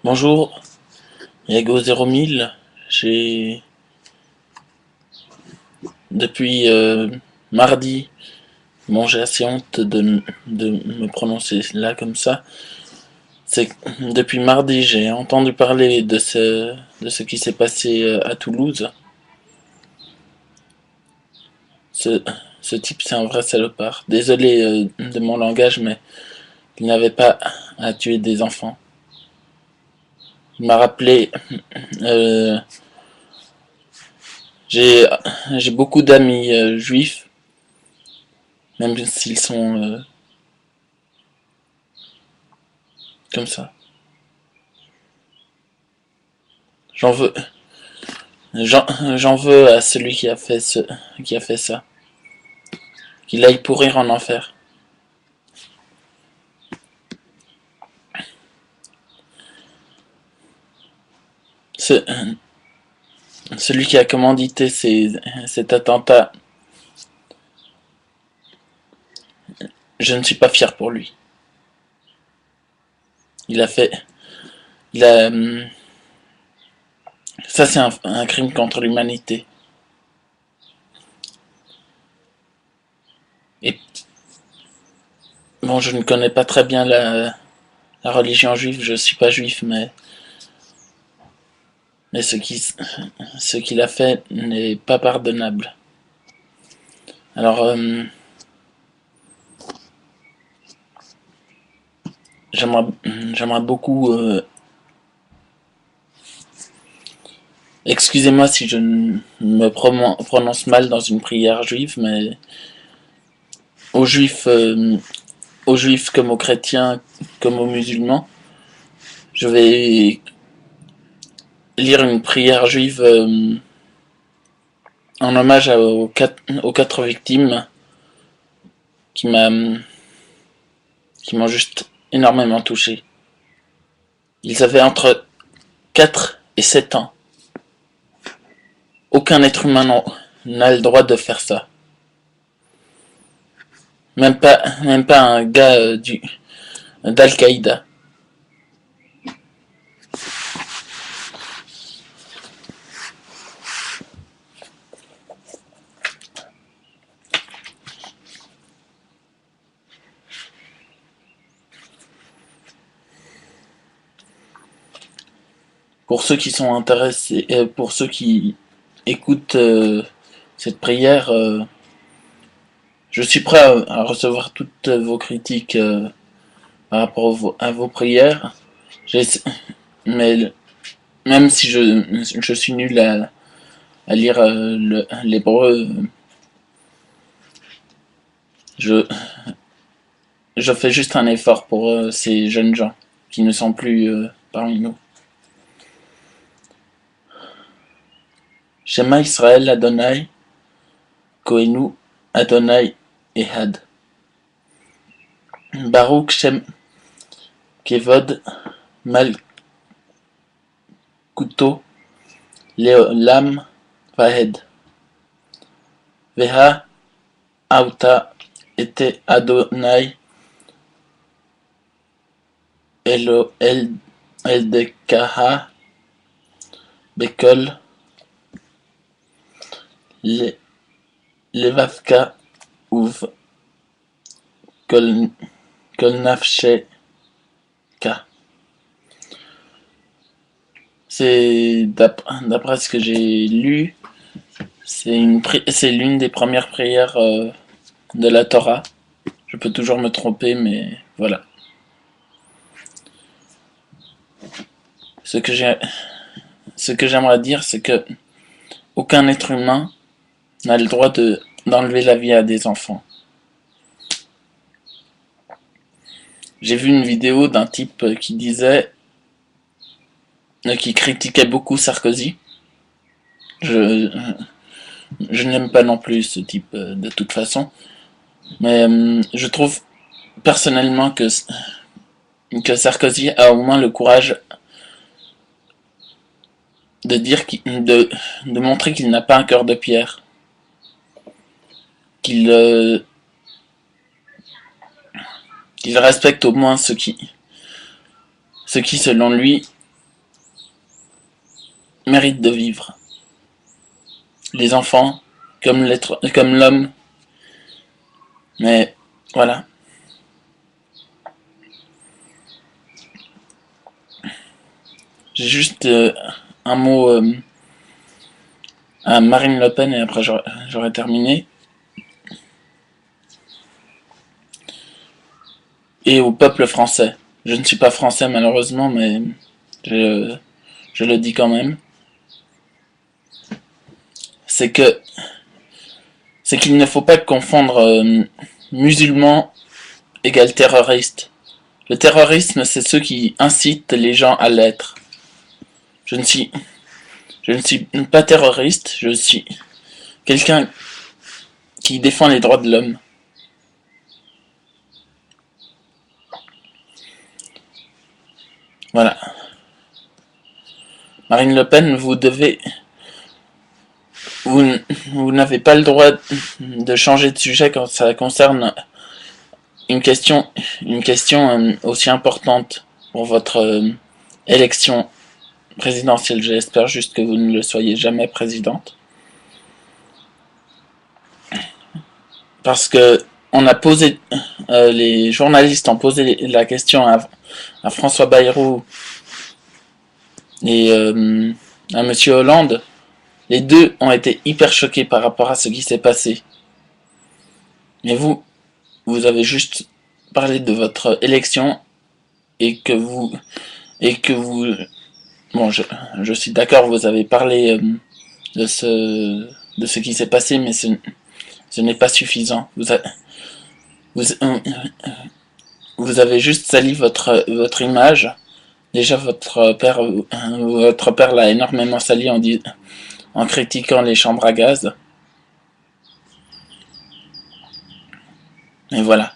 Bonjour, Yago 0 000. J'ai depuis mardi, bon j'ai assez honte de me prononcer là comme ça. C'est depuis mardi j'ai entendu parler de ce qui s'est passé à Toulouse. Ce, ce type c'est un vrai salopard. Désolé de mon langage, mais il n'avait pas à tuer des enfants. Il m'a rappelé euh, j'ai j'ai beaucoup d'amis juifs, même s'ils sont comme ça. J'en veux, j'en veux à celui qui a fait ça, qu'il aille pourrir en enfer. Ce, Celui qui a commandité cet attentat, je ne suis pas fier pour lui. Il a fait, il a, ça c'est un crime contre l'humanité. Et bon, je ne connais pas très bien la religion juive, je suis pas juif, mais ce qu'il a fait n'est pas pardonnable. Alors, j'aimerais, j'aimerais beaucoup. Excusez-moi si je me prononce mal dans une prière juive, mais aux juifs, euh, aux juifs comme aux chrétiens, comme aux musulmans, je vais lire une prière juive en hommage aux quatre victimes qui m'a, qui m'ont juste énormément touché. Ils avaient entre 4 et 7 ans. Aucun être humain n'a le droit de faire ça. Même pas un gars d'Al-Qaïda. Pour ceux qui sont intéressés, pour ceux qui écoutent cette prière, je suis prêt à recevoir toutes vos critiques par rapport à vos prières. Mais même si je suis nul à lire l'hébreu, je, je fais juste un effort pour ces jeunes gens qui ne sont plus parmi nous. Shema Israël Adonai, Koenu Adonai Ehad. Baruch Shem Kevod Malkuto Leolam Vahed. Veha Auta Ete Adonai Elo Eldekaha Bekol Levavka Uv Kol Nafsheka. C'est d'après ce que j'ai lu, c'est l'une des premières prières de la Torah. Je peux toujours me tromper, mais voilà. Ce que j'ai, ce que j'aimerais dire, c'est que aucun être humain n'a le droit d'enlever la vie à des enfants. J'ai vu une vidéo d'un type qui disait, qui critiquait beaucoup Sarkozy. Je, je n'aime pas non plus ce type de toute façon, mais je trouve personnellement que Sarkozy a au moins le courage de dire de montrer qu'il n'a pas un cœur de pierre, qu'il qu'il respecte au moins ceux qui selon lui méritent de vivre. Les enfants, comme l'homme. Mais voilà. J'ai juste un mot à Marine Le Pen et après j'aurai terminé. Et au peuple français. Je ne suis pas français malheureusement, mais je, je le dis quand même. C'est que c'est qu'il ne faut pas confondre musulmans égale terroriste. Le terrorisme, c'est ceux qui incitent les gens à l'être. Je ne suis, je ne suis pas terroriste, je suis quelqu'un qui défend les droits de l'homme. Voilà. Marine Le Pen, vous, vous n'avez pas le droit de changer de sujet quand ça concerne une question, une question aussi importante pour votre élection présidentielle. J'espère juste que vous ne le soyez jamais présidente. Parce que les journalistes ont posé la question à François Bayrou et à Monsieur Hollande. Les deux ont été hyper choqués par rapport à ce qui s'est passé. Mais vous avez juste parlé de votre élection et que vous, bon, je suis d'accord, vous avez parlé de ce qui s'est passé, mais ce n'est pas suffisant. Vous, vous avez juste sali votre image. Déjà, votre père l'a énormément sali en critiquant les chambres à gaz. Et voilà.